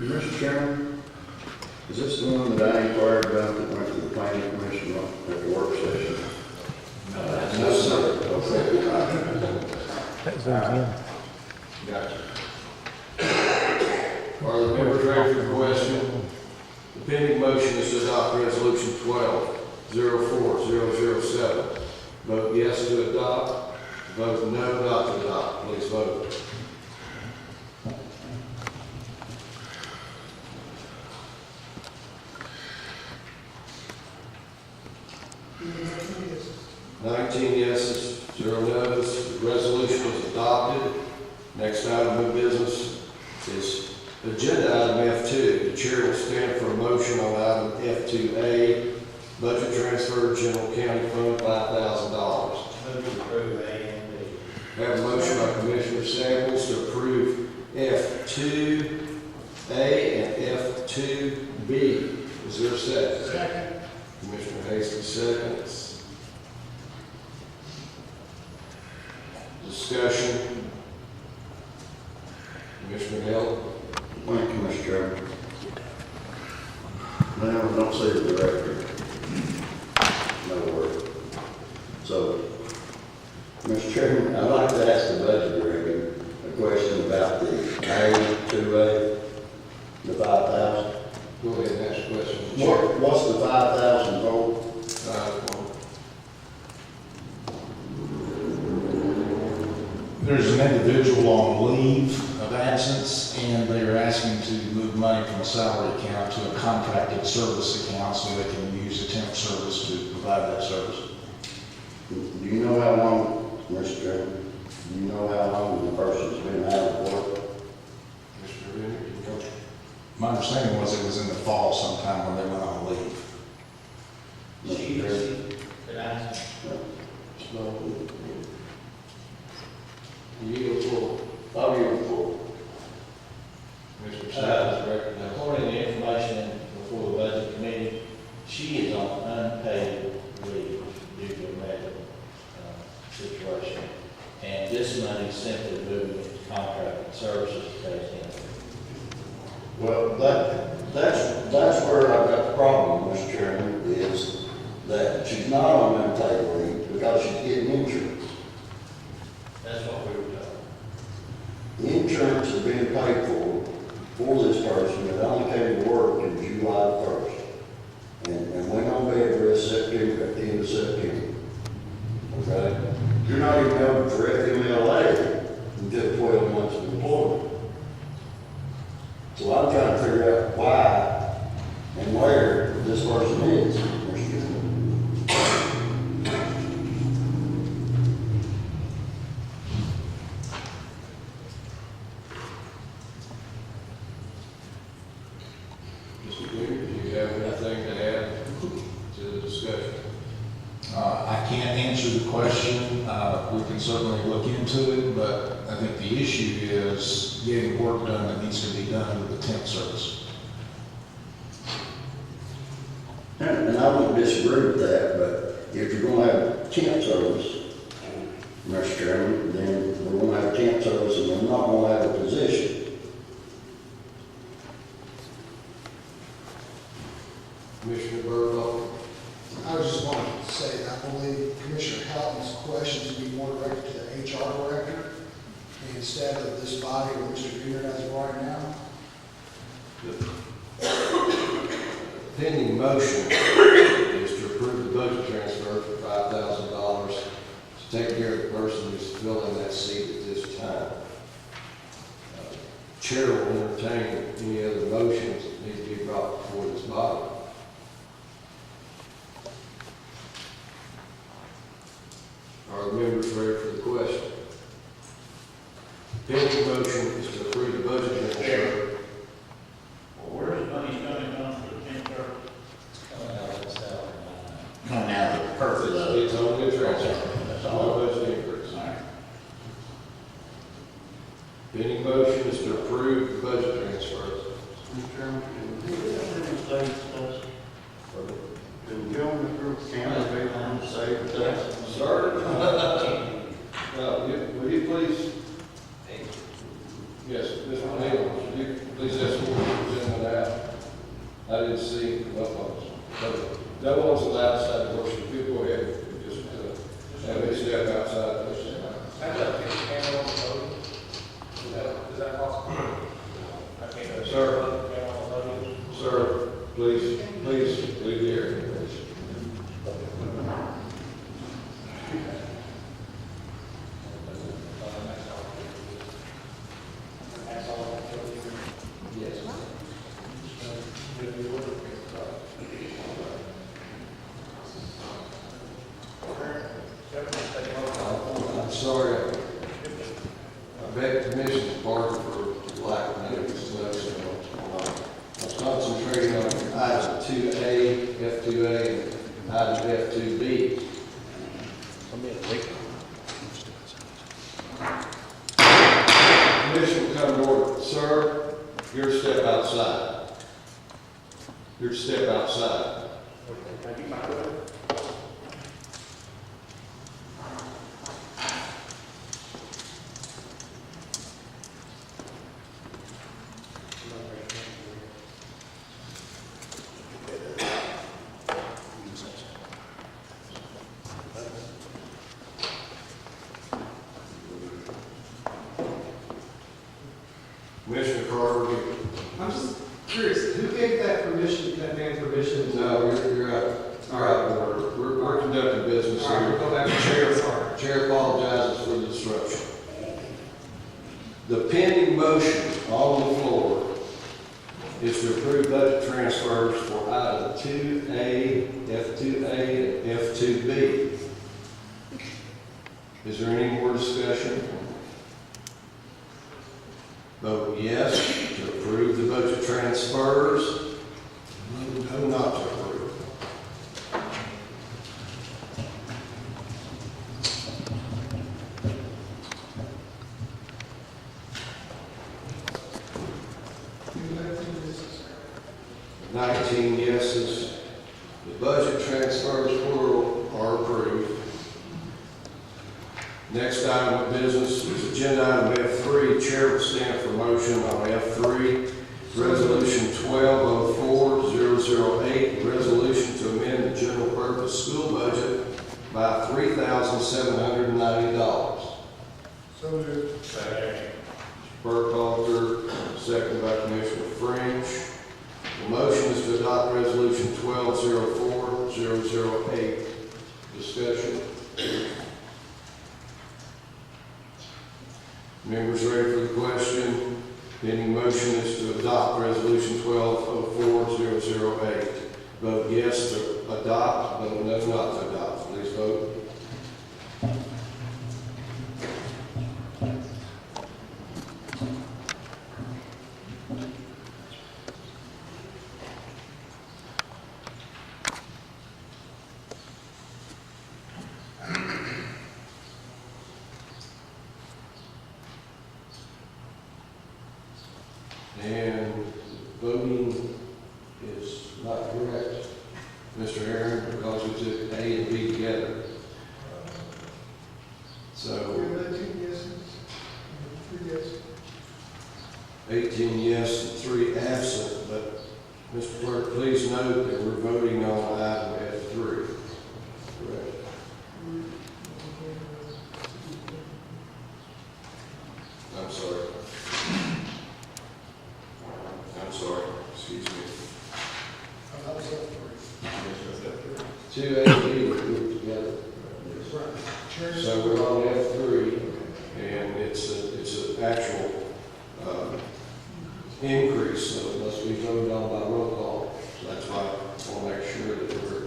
Mr. Chairman, is this the one that I inquired about that went to the planning commission at the work session? No, sir. Okay. That zooms in. Gotcha. Are the members ready for the question? The pending motion is to adopt resolution 12-04007. Vote yes to adopt, vote no not to adopt. Please vote. Yes. 19 yeses, 0 noes. The resolution is adopted. Next item of business is agenda item F2. The chair will stand for a motion on item F2A, budget transfer, general county fund, $5,000. Move to approve A and B. We have a motion by Commissioner Samples to approve F2A and F2B. Is there a second? Second. Commissioner Hastings seconds. Discussion. Commissioner Hill. Thank you, Mr. Chairman. Now, we don't see the director. No word. So, Mr. Chairman, I'd like to ask the budget director a question about the A2A, the 5,000. Go ahead and ask the question. What's the 5,000 for? There's an individual on leave of absence, and they are asking to move money from a salary account to a contracted service account so they can use the temp service to provide that service. Do you know how long, Mr. Chairman, do you know how long the person's been out of work? Mr. Renner, you go. My understanding was it was in the fall sometime when they went on leave. Mr. Chairman? Did I? You yield for I'll yield for. Mr. Sines, recognized. According to the information before the budget committee, she is on unpaid leave due to a medical situation. And this money is simply moving into contracted services to pay him. Well, that's where I've got the problem, Mr. Chairman, is that she's not on unpaid leave because she's getting insurance. That's what we were told. The insurance is being paid for this person that only came to work in July 1st and went on bed rest September, at the end of September. Okay? You're not even eligible for FMLA until 12 months of employment. So I'm trying to figure out why and where this person is, Mr. Chairman. Mr. Renner, do you have anything to add to the discussion? I can't answer the question. We can certainly look into it, but I think the issue is getting work done that needs to be done with the temp service. And I won't disagree with that, but if you're gonna have temp service, Mr. Chairman, then we're gonna have temp service and we're not gonna have a position. Commissioner Burlow. I was just wanting to say, I believe Commissioner Houghton's questions would be more directed to the HR director instead of this body or Mr. Beard as of right now. Pending motion is to approve the budget transfer for $5,000 to take care of the person who's filling that seat at this time. Chair will entertain any other motions that need to be brought before this body. Are the members ready for the question? Pending motion is to approve the budget transfer. Well, where's the money coming from for the temp service? Coming out of the salary line. Coming out of the purpose. It's only a transfer. That's No all. budget increase. All right. Pending motion is to approve the budget transfer. Mr. Chairman, can the gentleman group can be on the same thing? Sir? I didn't see, no one's allowed outside the worship. You go ahead and just, have a step outside. I'd like to get a camera on the podium. Is that possible? I can't. Sir. Camera on the podium. Sir, please leave the area. That's all I have to do. Yes. I'm sorry. I beg permission, pardon for lack of notice. I was concentrating on item 2A, F2A, and item F2B. Commission will come to order. Sir, you're to step outside. You're to step outside. Commissioner Carter, I'm just curious, who gave that permission, that man permission? no, you're out. All right, we're conducting business All right, here. we'll go back to chair, sorry. Chair apologizes for the disruption. The pending motion on the floor is to approve budget transfers for item 2A, F2A, and F2B. Is there any more discussion? Vote yes to approve the budget transfers. No, not to approve. Yes. 19 yeses. The budget transfers plural are approved. Next item of business is agenda item F3. Chair will stand for motion on F3. Resolution 1204-008, resolution to amend the general purpose school budget by $3,790. So moved. Burkhalter, second by Commissioner French. The motion is to adopt resolution 1204-008. Discussion. Members ready for the question? Pending motion is to adopt resolution 1204-008. Vote yes to adopt, vote no not to adopt. Please vote. And voting is not correct, Mr. Aaron, because we took A and B together. So 18 yes and 3 absent, but Mr. Clerk, please note that we're voting on item F3. Correct. I'm sorry. I'm sorry, excuse me. That was up for 2A and B were grouped together. Chair. So we're on F3, and it's an actual increase, so it must be voted on by roll call. So that's why I want to make sure that we're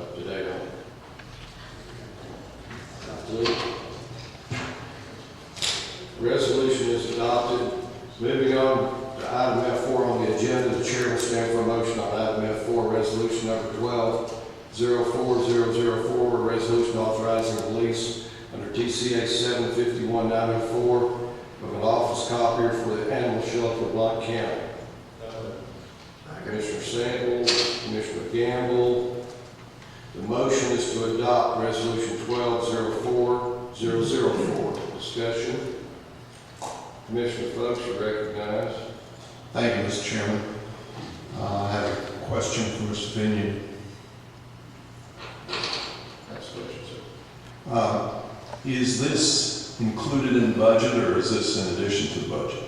up to date on it. Resolution is adopted. Moving on to item F4 on the agenda, the chair will stand for a motion on item F4, resolution number 12-04004, a resolution authorizing the release under TCA 751-904 of an office copier for the animal shelter of Blount County. Commissioner Sample, Commissioner Gamble. The motion is to adopt resolution 12-04004. Discussion. Commissioner Folks, you recognize. Thank you, Mr. Chairman. I have question for Mr. Pinion. Next question, sir. Is this included in the budget, or is this in addition to the budget?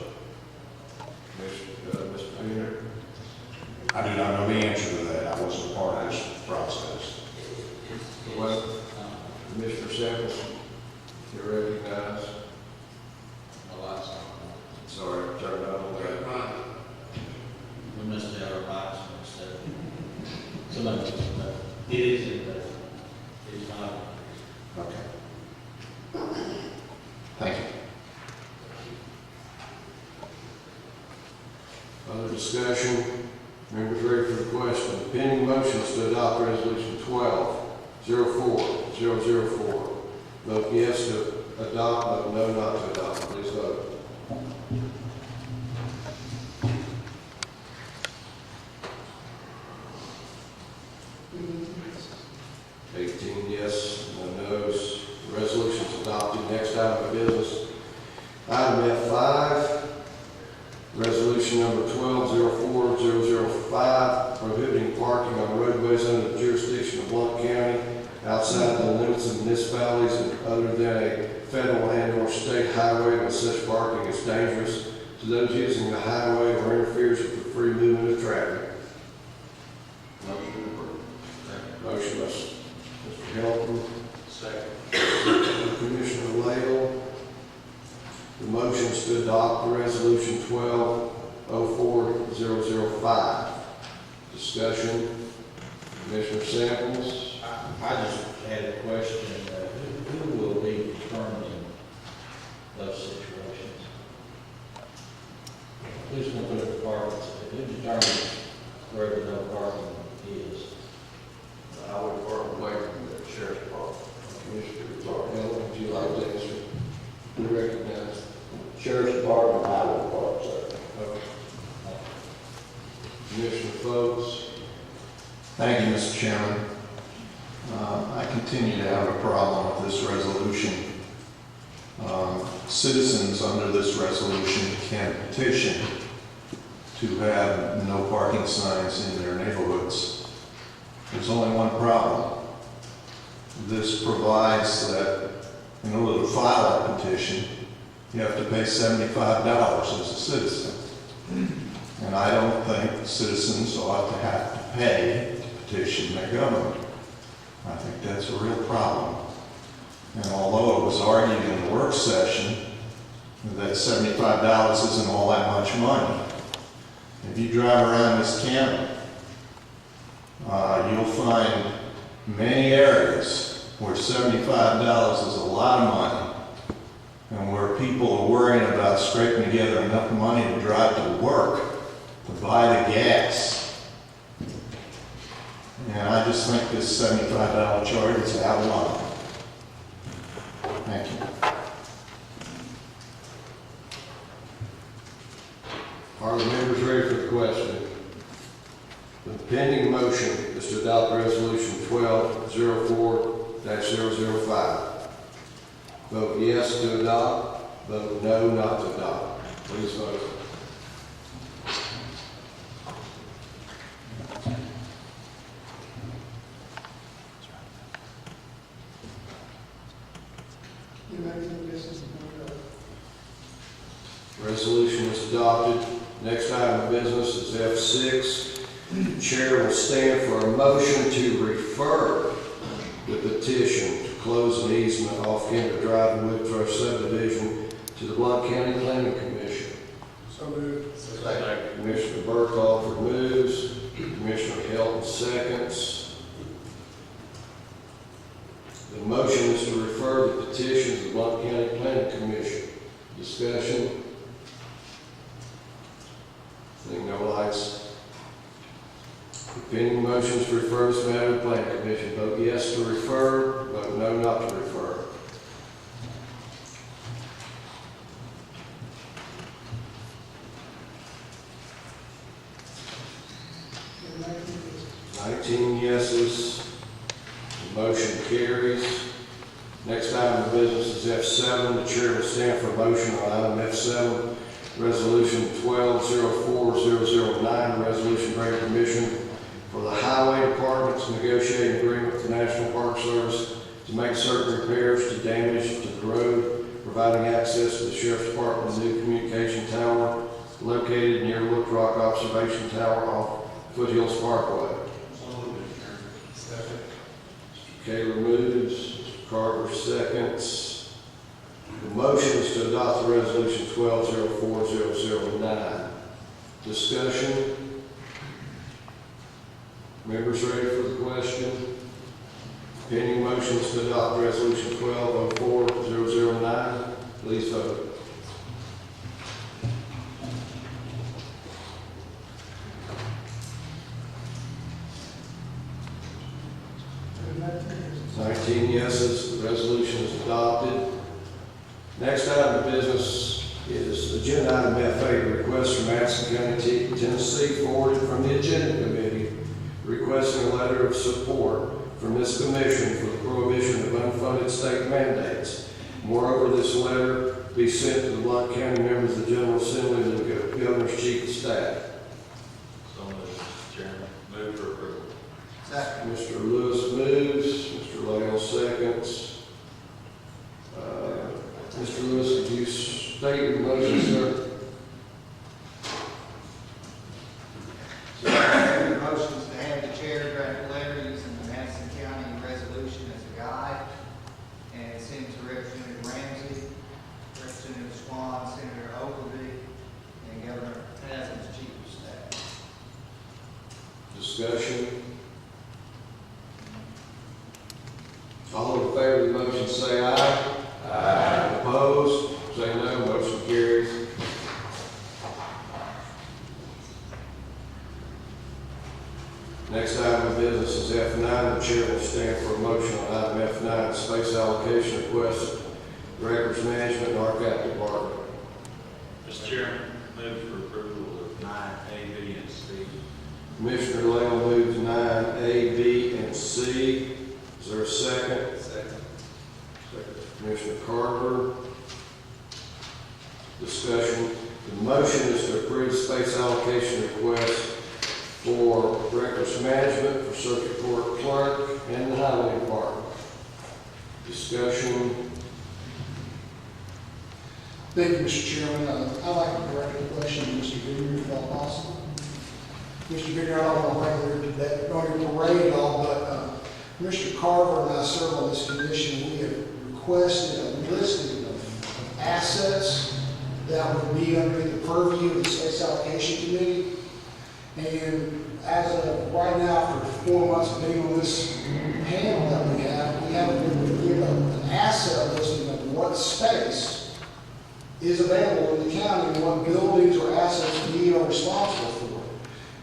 Mr. Painter? I do not know the answer to that. I wasn't part of this process. Well, Commissioner Samples, you're recognized. Sorry, turned out on that. We must have our minds mixed up. Somebody must have, it is in the, it's not. Okay. Thank you. Other discussion? Members ready for the question? Pending motions to adopt resolution 12-04-004. Vote yes to adopt, vote no not to adopt. Please vote. Mm-hmm. 18 yes, no no's. Resolution is adopted. Next item of business. Item F5, resolution number 12-04-005, prohibiting parking on roadways under the jurisdiction of Blount County outside the limits of municipalities and other than a federal and/or state highway when such parking is dangerous to those using the highway or interferes with the free movement of traffic. Motion by Mr. Hilton. Second. Commissioner Lagle. The motion is to adopt resolution 12-04-005. Discussion. Commissioner Samples. I just had a question, who will be determining those situations? Who's going to put the departments, who determines where the no parking is? I would wait for the sheriff's department. Commissioner Hill, would you like to answer? You recognize. Sheriff's Department, Highway Department, sir. Commissioner Folks. Thank you, Mr. Chairman. I continue to have a problem with this resolution. Citizens under this resolution can petition to have no parking signs in their neighborhoods. There's only one problem. This provides that in order to file a petition, you have to pay $75 as a citizen. And I don't think citizens ought to have to pay to petition their government. I think that's a real problem. And although it was argued in the work session that $75 isn't all that much money, if you drive around this county, you'll find many areas where $75 is a lot of money, and where people are worrying about scraping together enough money to drive to work to buy the gas. And I just think this $75 charge is out of line. Thank you. Are the members ready for the question? The pending motion is to adopt resolution 12-04-005. Vote yes to adopt, vote no not to adopt. Please vote. Resolution is adopted. Next item of business is F6. The chair will stand for a motion to refer the petition to close an easement off Kinder Drive and Woodthrush subdivision to the Blount County Planning Commission. So moved. Commissioner Burkhalter moves. Commissioner Hilton seconds. The motion is to refer the petition to the Blount County Planning Commission. Discussion. Seeing no lights. The pending motion is to refer this matter to the Planning Commission. Vote yes to refer, vote no not to refer. Yeses. The motion carries. Next item of business is F7. The chair will stand for a motion on item F7. Resolution 12-04-009, resolution granting permission Department's negotiating agreement with the National Park Service to make certain repairs to damage to the road, providing access to the Sheriff's Department's new communication tower located near Look Rock Observation Tower off Foothills Parkway. Second. Mr. Taylor moves, Mr. Carter seconds. The motion is to adopt the resolution 12-04-009. Discussion. Members ready for the question? Pending motions to adopt resolution 12-04-009. Please vote. Nineteen yeses, the resolution is adopted. Next item of business is agenda item FA, request from Madison County, Tennessee, forwarded from the Agenda Committee, requesting a letter of support from this commission for the prohibition of unfunded state mandates. Moreover, this letter be sent to the Blount County members of the General Assembly and the Governor's Chief of Staff. So moved, Mr. Chairman. Move for approval. Mr. Lewis moves, Mr. Lael seconds. Mr. Lewis, could you state your motion, sir? The motion is to have the chair draft a letter using the Madison County resolution as a guide, and send to Representative Ramsey, Representative Swan, Senator Ogilvy, and Governor Hazen's Chief of Staff. Discussion. All in favor of the motion say aye. Aye. Opposed? Say no. Motion carries. Next item of business is F9. The chair will stand for a motion on item F9, space allocation request, records management and archive department. Mr. Chairman, move for approval of 9A, B, and C. Commissioner Lael moves 9A, B, and C. Is there a second? Second. Commissioner Carter. Discussion. The motion is to approve space allocation request for records management for circuit court clerk and the highway department. Discussion. Thank you, Mr. Chairman. I'd like to direct a question to Mr. Bigger, if all possible. Mr. Bigger, I don't know whether you're going to parade at all, but Mr. Carver and I serve on this commission. We have requested a listing of assets that would be under the purview of the Space Allocation Committee. And as of right now, for 4 months of being on this panel that we haven't been able to give an asset listing of what space is available in the county and what buildings or assets we are responsible for.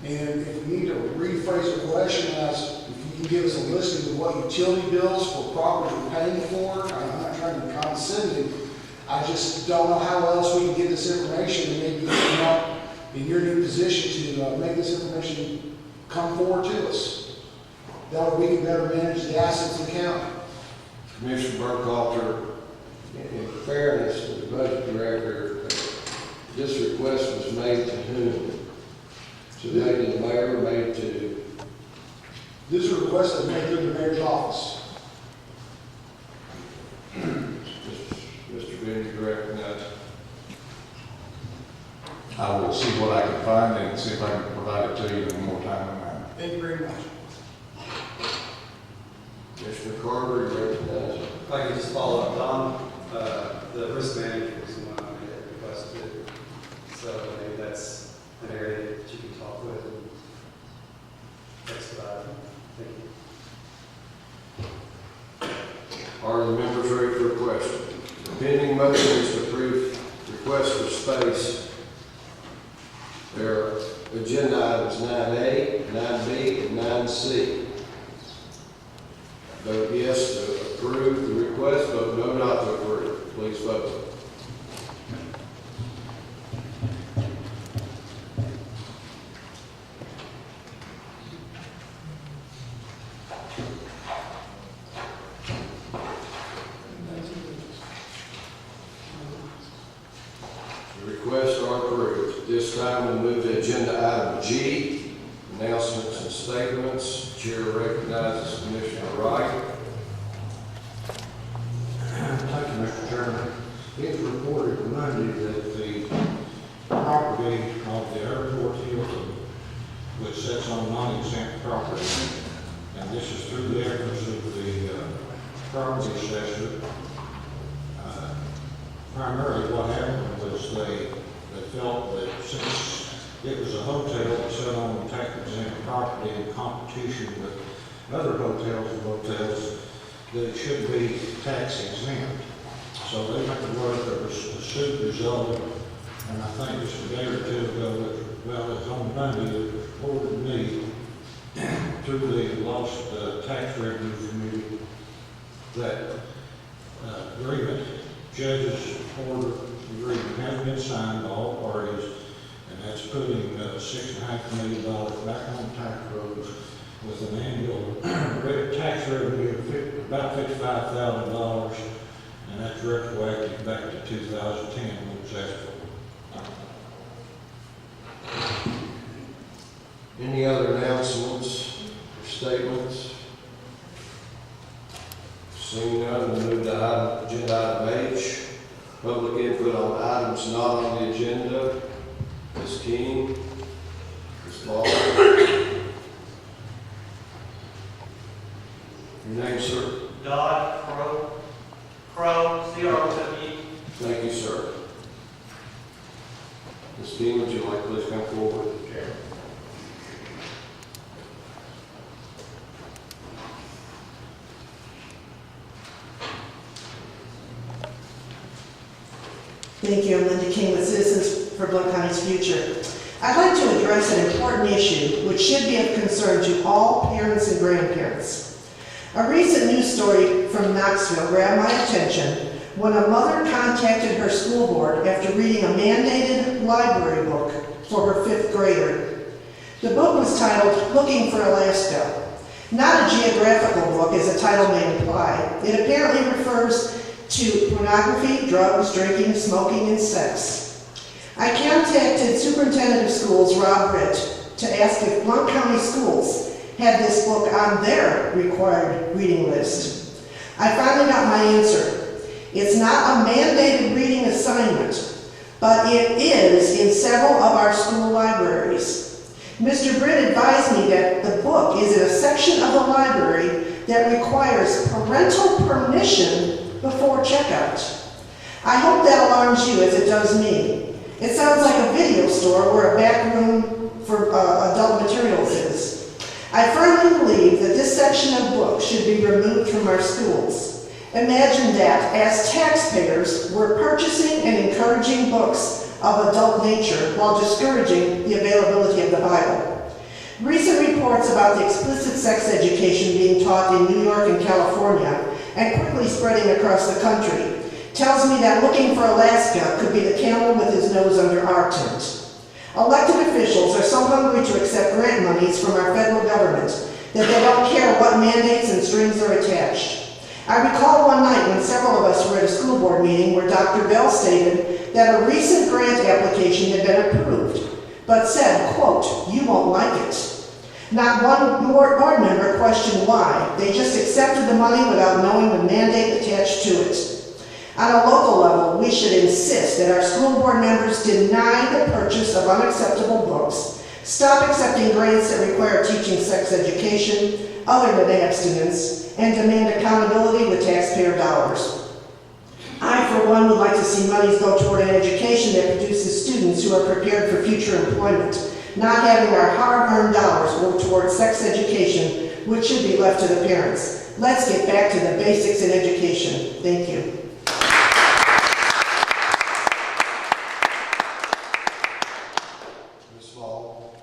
And if we need to rephrase the question as, if you can give us a listing of what utility bills for property we're paying for, I'm not trying to be condescending. I just don't know how else we can get this information, and maybe you're not in your new position to make this information come forward to us. That way we can better manage the assets of the county. Commissioner Burkhalter, in fairness to the budget director, this request was made to whom? So made to the mayor, made to? This is a request that was made through the mayor's office. Mr. Benny, recognize. I will see what I can find and see if I can provide it to you in more time than that. Thank you very much. Commissioner Carter, you recognize. If I could just follow up, Tom, the risk manager was the one I made that request to. So maybe that's an area that you can talk with and expedite. Thank you. Are the members ready for a question? The pending motion is to approve request for space. There are agenda items 9A, 9B, and 9C. Vote yes to approve the request, vote no not to approve. Please vote. The requests are approved. This time we move to agenda item G, Announcements and statements. Chair recognizes Commissioner Wright. Thank you, Mr. Chairman. It's reported Monday that the property of the airport Hilton, which sits on non-exempt property, and this is through the efforts of the property assessor. Primarily what happened was they felt that since it was a hotel that sat on tax-exempt property in competition with other hotels and motels, that it should be tax exempt. So they went to work, there was a suit resulted, and I think just a day or two ago, well, it's on Monday, it was reported to me through the lost tax revenue committee that agreement, judge's order agreement has been signed by all parties, and that's putting $6.5 million back on tax rolls with an annual tax revenue of about $55,000, and that's retroactive back to 2010 when it was asked for. Any other announcements or statements? Seeing none, we'll move to agenda item H. Public input on items not on the agenda. Ms. King, Ms. Ball. Your name, sir? Dodd Crow, C-R-O-W. Thank you, sir. Ms. King, would you like to please come forward? Thank you. I'm Linda King with Citizens for Blount County's Future. I'd like to address an important issue which should be of concern to all parents and grandparents. A recent news story from Knoxville grabbed my attention when a mother contacted her school board after reading a mandated library book for her 5th grader. The book was titled Looking for Alaska. Not a geographical book, as the title may imply. It apparently refers to pornography, drugs, drinking, smoking, and sex. I contacted Superintendent of Schools, Rob Britt, to ask if Blount County Schools had this book on their required reading list. I finally got my answer. It's not a mandated reading assignment, but it is in several of our school libraries. Mr. Britt advised me that the book is in a section of the library that requires parental permission before checkout. I hope that alarms you as it does me. It sounds like a video store where a back room for adult materials is. I firmly believe that this section of books should be removed from our schools. Imagine that, as taxpayers, we're purchasing and encouraging books of adult nature while discouraging the availability of the Bible. Recent reports about the explicit sex education being taught in New York and California and quickly spreading across the country tells me that Looking for Alaska could be the camel with his nose under our tent. Elected officials are so hungry to accept grant monies from our federal government that they don't care what mandates and strings are attached. I recall one night when several of us were at a school board meeting where Dr. Bell stated that a recent grant application had been approved, but said, quote, "You won't like it." Not one board member questioned why. They just accepted the money without knowing the mandate attached to it. On a local level, we should insist that our school board members deny the purchase of unacceptable books, stop accepting grants that require teaching sex education other than abstinence, and demand accountability with taxpayer dollars. I, for one, would like to see monies go toward an education that produces students who are prepared for future employment, not having our hard-earned dollars go toward sex education, which should be left to the parents. Let's get back to the basics in education. Thank you. Ms. Ball.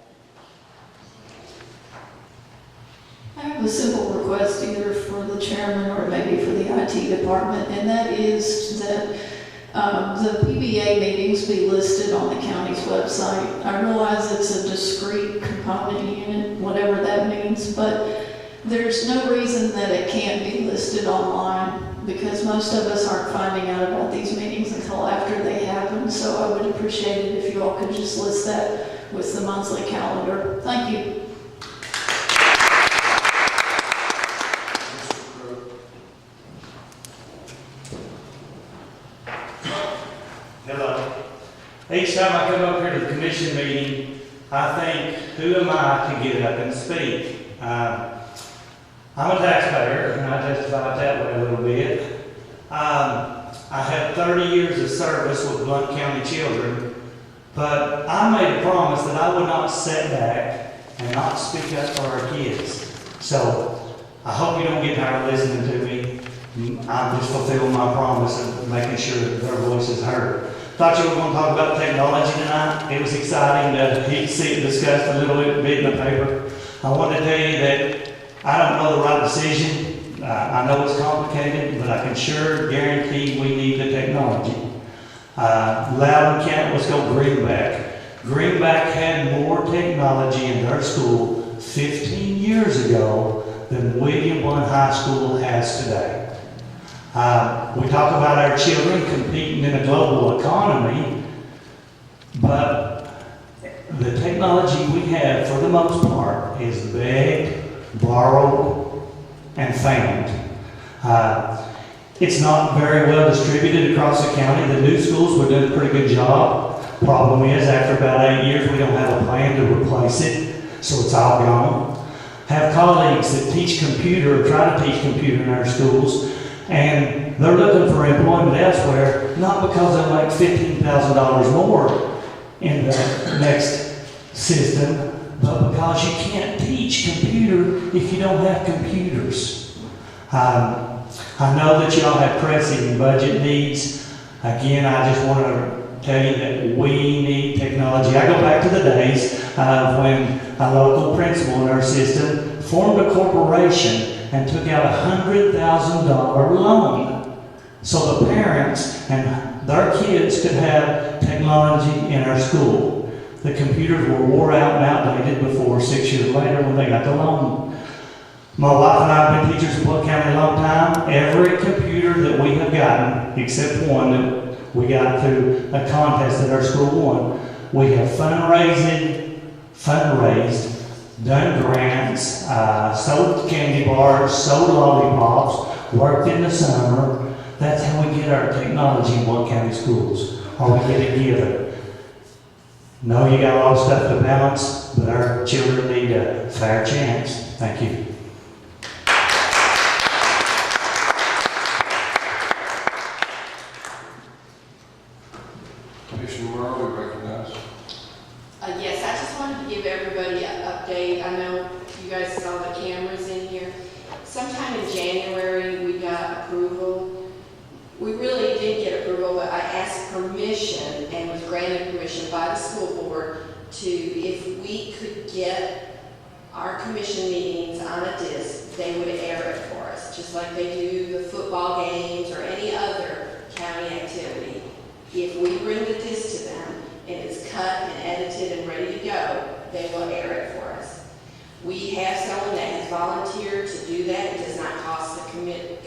I have a simple request either for the chairman or maybe for the IT department, and that is that the PBA meetings be listed on the county's website. I realize it's a discrete component unit, whatever that means, but there's no reason that it can't be listed online because most of us aren't finding out about these meetings until after they happen. So I would appreciate it if you all could just list that with the monthly calendar. Thank you. each time I come up here to the commission meeting, I think, who am I to get up and speak? I'm a taxpayer, and I justify it that way a little bit. I have 30 years of service with Blount County children, but I made a promise that I would not sit back and not speak up for our kids. So I hope you don't get tired of listening to me. I'm just fulfilling my promise of making sure that their voice is heard. Thought you were going to talk about technology tonight. It was exciting to see it discussed a little bit in the paper. I want to tell you that I don't know the right decision. I know it's complicated, but I can sure guarantee we need the technology. Loudon County, let's go Greenback. Greenback had more technology in their school 15 years ago than William Blount High School has today. We talk about our children competing in a global economy, but the technology we have, for the most part, is begged, borrowed, and found. It's not very well distributed across the county. The new schools were doing a pretty good job. Problem is, after about 8 years, we don't have a plan to replace it, so it's all gone. Have colleagues that teach computer or try to teach computer in our schools, and they're looking for employment elsewhere, not because they make $15,000 more in the next system, but because you can't teach computer if you don't have computers. I know that y'all have pressing budget needs. Again, I just want to tell you that we need technology. I go back to the days when a local principal in our system formed a corporation and took out a $100,000 loan so the parents and their kids could have technology in our school. The computers were wore out and outdated before 6 years later when they got the loan. My wife and I have been teachers in Blount County a long time. Every computer that we have gotten, except one that we got through a contest that our school won, we have fundraised, done grants, sold candy bars, sold lollipops, worked in the summer. That's how we get our technology in Blount County schools, or we get it given. No, you got a lot of stuff to balance, but our children need a fair chance. Thank you. Commissioner Morrow, we recognize. Yes, I just wanted to give everybody an update. I know you guys saw the cameras in here. Sometime in January, we got approval. We really did get approval, but I asked permission and was granted permission by the school board to, if we could get our commission meetings on a disc, they would air it for us, just like they do the football games or any other county activity. If we bring the disc to them and it's cut and edited and ready to go, they will air it for us. We have someone that has volunteered to do that. It does not cost the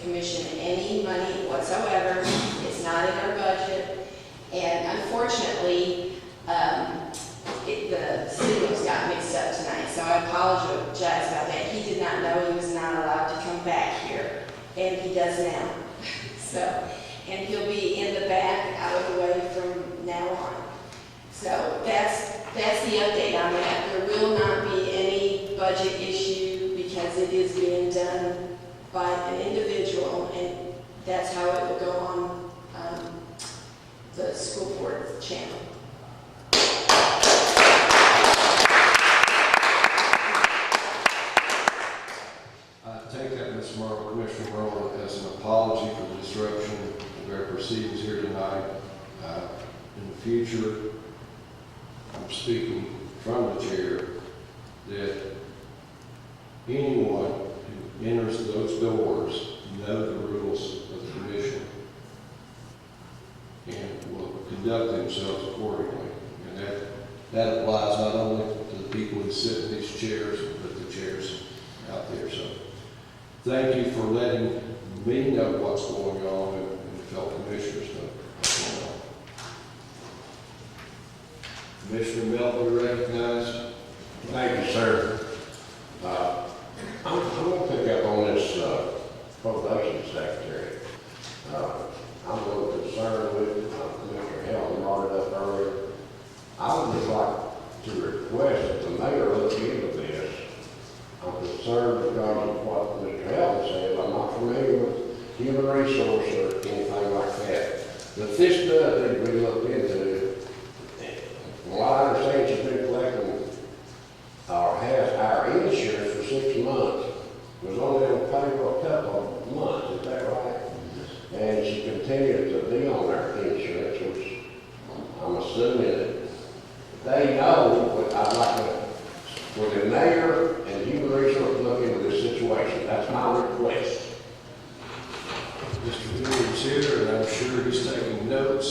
commission any money whatsoever. It's not in our budget. And unfortunately, the signals got mixed up tonight, so I apologize about that. He did not know he was not allowed to come back here, and he does now. So, and he'll be in the back, out of the way from now on. So that's the update on that. There will not be any budget issue because it is being done by an individual, and that's how it will go on the school board channel. I take that, Ms. Morrow, Commissioner Morrow, as an apology for the disruption of our proceedings here tonight. In the future, I'm speaking from the chair that anyone who enters those doors know the rules of the commission and will conduct themselves accordingly. And that applies not only to the people who sit in these chairs, but the chairs out there. So thank you for letting me know what's going on and the fellow commissioners know what's going on. Commissioner Melton, we recognize. Thank you, sir. I'm going to pick up on this probation secretary. I'm a little concerned with Commissioner Helen brought it up earlier. mayor look into this. I'm concerned because of what Mr. Helton said. I'm not familiar with human resource or anything like that. But this does need to be looked into. Well, I understand she's been collecting, or has our insurance for 6 months. Was only on pay for a couple of months, is that right? And she continued to be on our insurance, which I'm assuming that they know, but I'd like to, for the mayor and human resources to look into this situation. That's my request. Mr. Williams here, and I'm sure he's taking notes.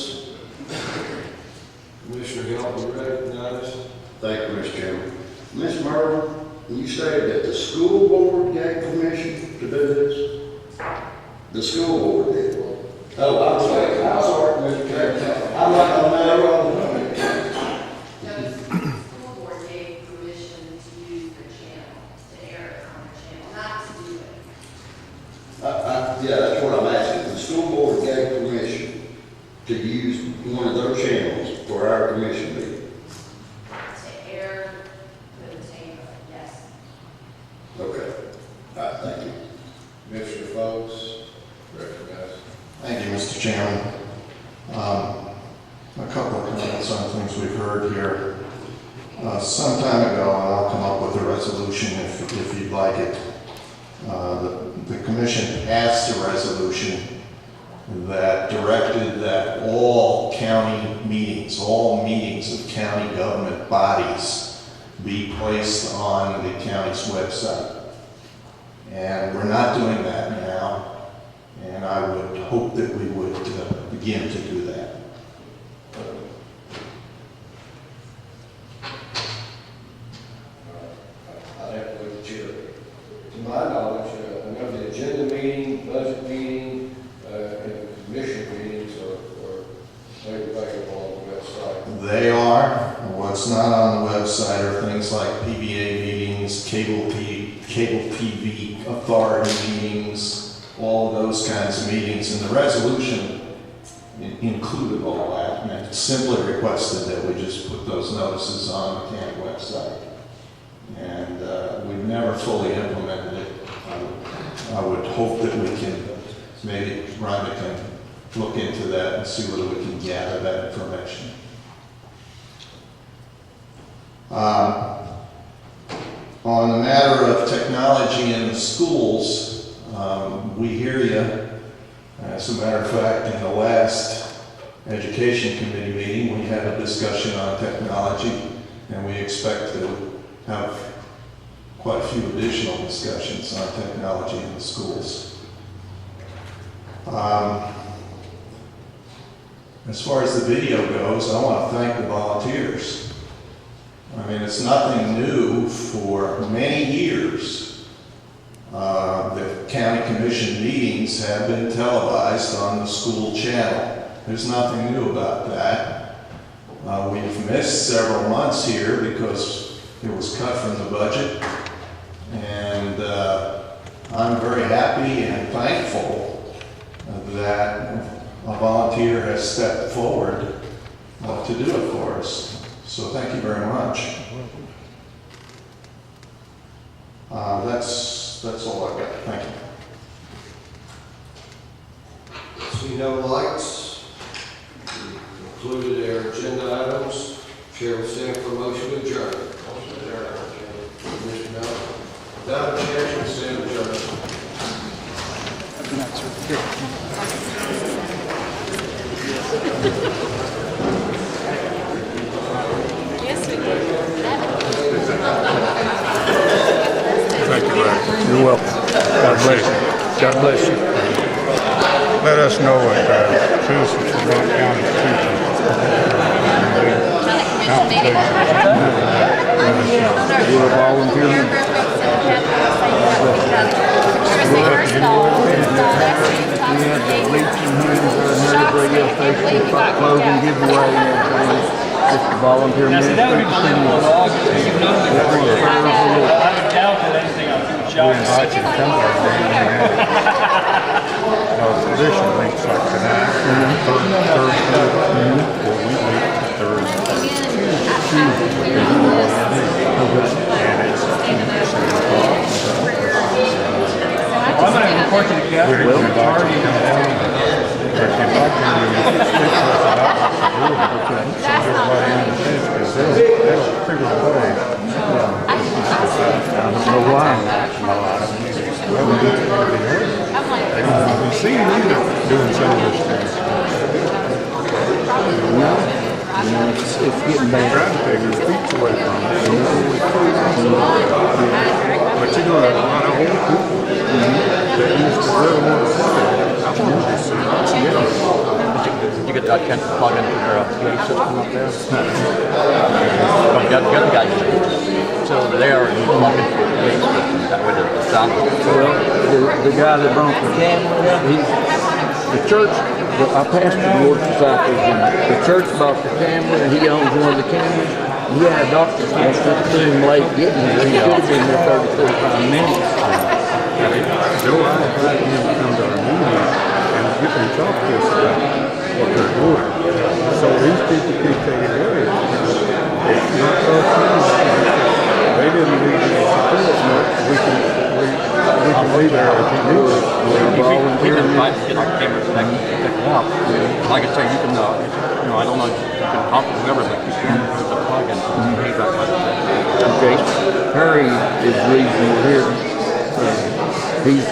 Commissioner Helton, recognized. Thank you, Mr. Chairman. Ms. Murray, you stated that the school board gave permission to do this? The school board did. Oh, I'm sorry, Mr. Chairman. I'm not on that wrong. No, the school board gave permission to use the channel, to air it on the channel, not to do it. Yeah, that's what I'm asking. The school board gave permission to use one of their channels for our commission meeting. To air the chamber, yes. Okay. All right, thank you. Commissioner Folks, recognized. Thank you, Mr. Chairman. A couple of comments on things we've heard here. Some time ago, and I'll come up with a resolution if you'd like it, the commission passed a resolution that directed that all county meetings, all meetings of county government bodies be placed on the county's website. And we're not doing that now, and I would hope that we would begin to do that. I'd have to look at your, to my knowledge, I know the agenda meeting, budget meeting, and commission meetings are made available on the website. They are. What's not on the website are things like PBA meetings, cable TV authority meetings, all of those kinds of meetings. And the resolution included all that, and it simply requested that we just put those notices on the county website. And we've never fully implemented it. I would hope that we can, maybe Rhonda can look into that and see whether we can gather that information. On the matter of technology in the schools, we hear you. As a matter of fact, in the last Education Committee meeting, we had a discussion on technology, and we expect to have quite a few additional discussions on technology in the schools. As far as the video goes, I want to thank the volunteers. I mean, it's nothing new. For many years, the county commission meetings have been televised on the school channel. There's nothing new about that. We've missed several months here because it was cut from the budget. And I'm very happy and thankful that a volunteer has stepped forward to do it for us. So thank you very much. That's all I've got. Thank you. See no lights. Included our agenda items. Chair will stand for a motion to adjourn. Commissioner Blount. Without objection, stand adjourned. Yes, we did. Thank you, Ray. You're welcome. God bless you. God bless you. Let us know at citizens of Blount County future. You're a volunteer. First of all, We had the bleaching hands there at the radio station, clothing giveaway and everything. Just a volunteer ministry. That would be believable in August. You know I would doubt that anything I would We shock. invite you to come to our meeting. Our position links like tonight, Thursday, well, we meet Thursday. Well, but if I can speak to us about what to do, so everybody understands, because they'll figure it out. I don't know why. We see them doing some of this stuff. It's getting bad. Trying to take your feet away from it. But you're going to have a lot of old people that used to really want to play. I want to see that. You get that kind of plug into their PA system up there? But got the guy. So they are plugging for the PA system. That way the sound. Well, the guy that brought the camera, the church, I pastored Lord Disciples, and the church bought the camera, and he owns one of the cameras. He had a doctor's appointment to him late getting here. He should have been there 30, 45 minutes. Joe, I invited him to come to our meeting, and you can talk to us about what they're doing. So these people keep taking away. It's not us. They didn't need any support. We can be there if you do it. We've been trying to get our cameras back and pick them up. Like I say, you can, I don't know, you can talk to whoever, but you can put the plug in. Okay. Harry is the reason we're here. He's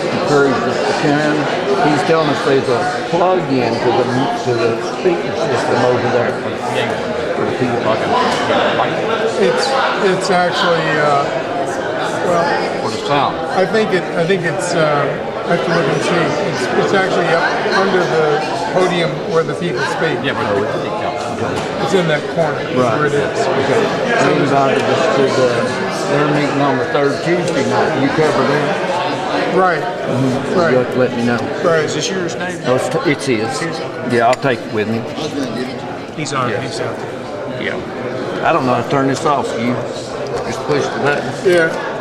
encouraged us to come. He's telling us there's a plug-in to the speaker system over there for the people. It's actually, well, For the sound. I think it's, I have to look and see. It's actually up under the podium where the people speak. Yeah, but It's in that corner, is where it is. Okay. He invited us to their meeting on the third Tuesday night. You cover that? Right. Right. You have to let me know. Right. Is this yours, Dave? No, it's his. Yeah, I'll take it with me. He's on, Yeah. I don't know how to turn this off. You just push the button. Yeah.